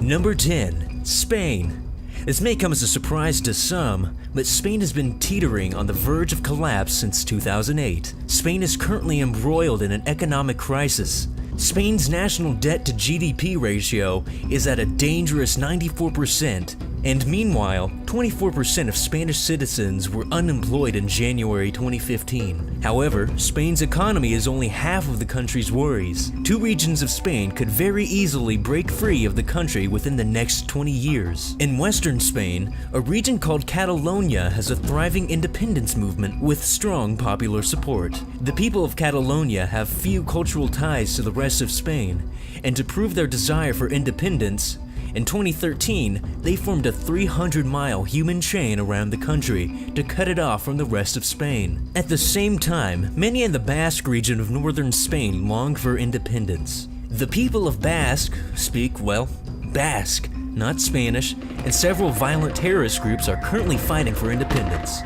Number 10. Spain. This may come as a surprise to some, but Spain has been teetering on the verge of collapse since 2008. Spain is currently embroiled in an economic crisis. Spain's national debt to GDP ratio is at a dangerous 94%, and meanwhile, 24% of Spanish citizens were unemployed in January 2015. However, Spain's economy is only half of the country's worries. Two regions of Spain could very easily break free of the country within the next 20 years. In western Spain, a region called Catalonia has a thriving independence movement with strong popular support. The people of Catalonia have few cultural ties to the rest of Spain, and to prove their desire for independence, in 2013, they formed a 300-mile human chain around the country to cut it off from the rest of Spain. At the same time, many in the Basque region of northern Spain longed for independence. The people of Basque speak, well, Basque, not Spanish, and several violent terrorist groups are currently fighting for independence.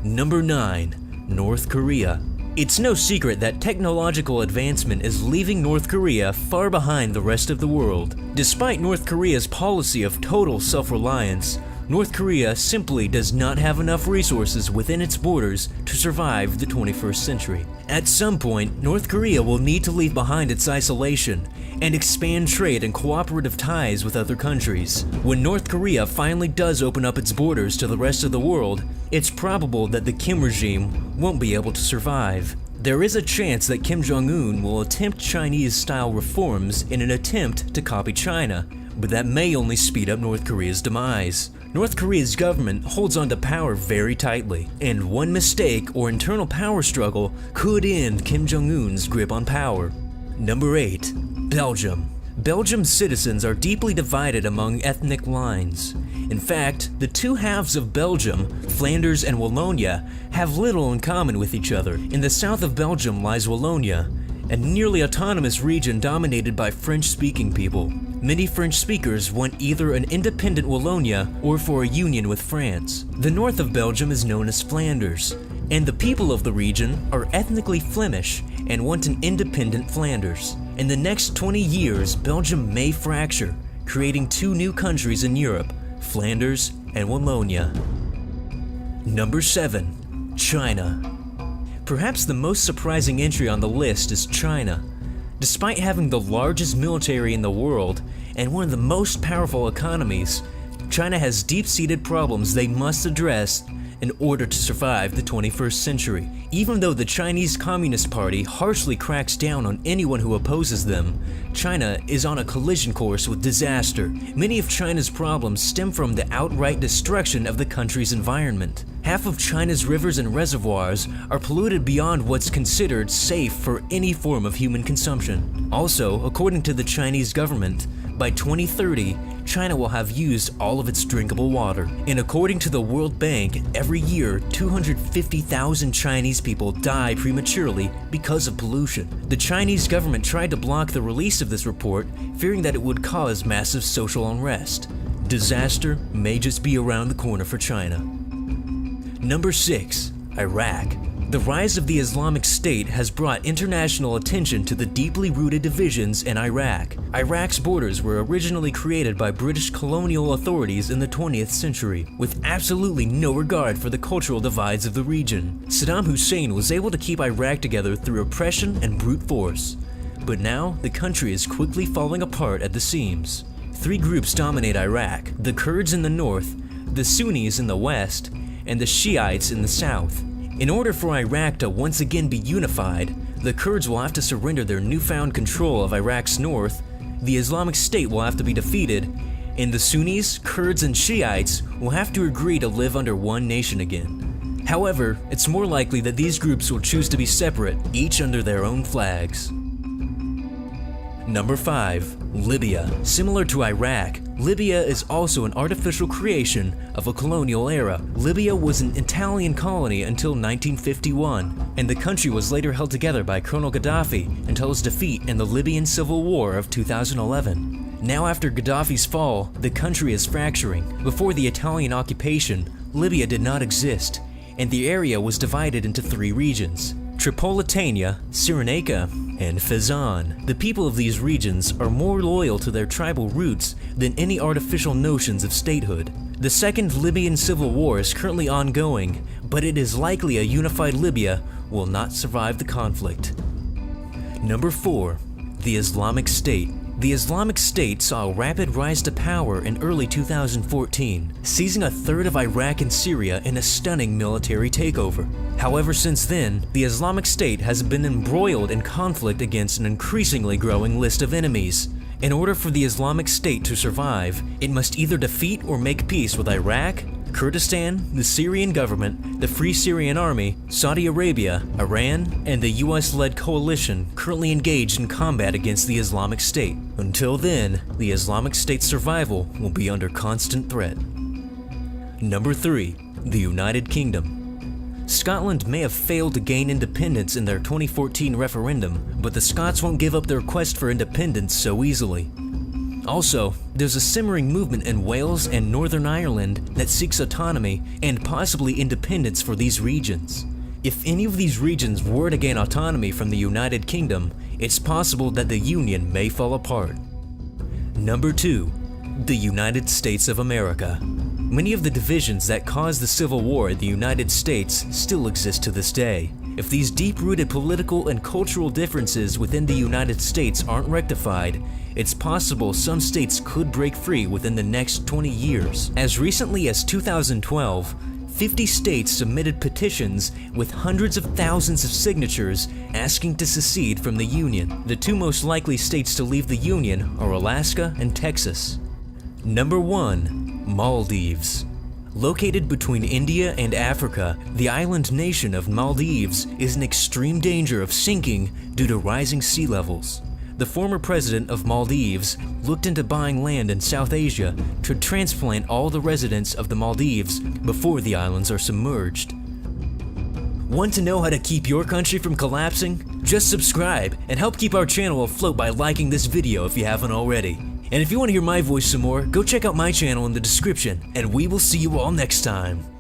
Number 9. North Korea. It's no secret that technological advancement is leaving North Korea far behind the rest of the world. Despite North Korea's policy of total self-reliance, North Korea simply does not have enough resources within its borders to survive the 21st century. At some point, North Korea will need to leave behind its isolation and expand trade and cooperative ties with other countries. When North Korea finally does open up its borders to the rest of the world, it's probable that the Kim regime won't be able to survive. There is a chance that Kim Jong-un will attempt Chinese-style reforms in an attempt to copy China, but that may only speed up North Korea's demise. North Korea's government holds on to power very tightly, and one mistake or internal power struggle could end Kim Jong-un's grip on power. Number 8. Belgium. Belgium's citizens are deeply divided among ethnic lines. In fact, the two halves of Belgium, Flanders and Wallonia, have little in common with each other. In the south of Belgium lies Wallonia, a nearly autonomous region dominated by French-speaking people. Many French speakers want either an independent Wallonia or for a union with France. The north of Belgium is known as Flanders, and the people of the region are ethnically Flemish and want an independent Flanders. In the next 20 years, Belgium may fracture, creating two new countries in Europe, Flanders and Wallonia. Number 7. China. Perhaps the most surprising entry on the list is China. Despite having the largest military in the world and one of the most powerful economies, China has deep-seated problems they must address in order to survive the 21st century. Even though the Chinese Communist Party harshly cracks down on anyone who opposes them, China is on a collision course with disaster. Many of China's problems stem from the outright destruction of the country's environment. Half of China's rivers and reservoirs are polluted beyond what's considered safe for any form of human consumption. Also, according to the Chinese government, by 2030, China will have used all of its drinkable water. And according to the World Bank, every year 250,000 Chinese people die prematurely because of pollution. The Chinese government tried to block the release of this report, fearing that it would cause massive social unrest. Disaster may just be around the corner for China. Number 6. Iraq. The rise of the Islamic State has brought international attention to the deeply rooted divisions in Iraq. Iraq's borders were originally created by British colonial authorities in the 20th century, with absolutely no regard for the cultural divides of the region. Saddam Hussein was able to keep Iraq together through oppression and brute force. But now, the country is quickly falling apart at the seams. Three groups dominate Iraq: the Kurds in the north, the Sunnis in the west, and the Shiites in the south. In order for Iraq to once again be unified, the Kurds will have to surrender their newfound control of Iraq's north, the Islamic State will have to be defeated, and the Sunnis, Kurds, and Shiites will have to agree to live under one nation again. However, it's more likely that these groups will choose to be separate, each under their own flags. Number 5. Libya. Similar to Iraq, Libya is also an artificial creation of a colonial era. Libya was an Italian colony until 1951, and the country was later held together by Colonel Gaddafi until his defeat in the Libyan Civil War of 2011. Now after Gaddafi's fall, the country is fracturing. Before the Italian occupation, Libya did not exist, and the area was divided into 3 regions: Tripolitania, Cyrenaica, and Fezzan. The people of these regions are more loyal to their tribal roots than any artificial notions of statehood. The Second Libyan Civil War is currently ongoing, but it is likely a unified Libya will not survive the conflict. Number 4. The Islamic State. The Islamic State saw a rapid rise to power in early 2014, seizing a third of Iraq and Syria in a stunning military takeover. However, since then, the Islamic State has been embroiled in conflict against an increasingly growing list of enemies. In order for the Islamic State to survive, it must either defeat or make peace with Iraq, Kurdistan, the Syrian government, the Free Syrian Army, Saudi Arabia, Iran, and the US-led coalition currently engaged in combat against the Islamic State. Until then, the Islamic State's survival will be under constant threat. Number 3. The United Kingdom. Scotland may have failed to gain independence in their 2014 referendum, but the Scots won't give up their quest for independence so easily. Also, there's a simmering movement in Wales and Northern Ireland that seeks autonomy and possibly independence for these regions. If any of these regions were to gain autonomy from the United Kingdom, it's possible that the Union may fall apart. Number 2. The United States of America. Many of the divisions that caused the Civil War in the United States still exist to this day. If these deep-rooted political and cultural differences within the United States aren't rectified, it's possible some states could break free within the next 20 years. As recently as 2012, 50 states submitted petitions with hundreds of thousands of signatures asking to secede from the Union. The two most likely states to leave the Union are Alaska and Texas. Number 1. Maldives. Located between India and Africa, the island nation of Maldives is in extreme danger of sinking due to rising sea levels. The former president of Maldives looked into buying land in South Asia to transplant all the residents of the Maldives before the islands are submerged. Want to know how to keep your country from collapsing? Just subscribe and help keep our channel afloat by liking this video if you haven't already. And if you want to hear my voice some more, go check out my channel in the description, and we will see you all next time.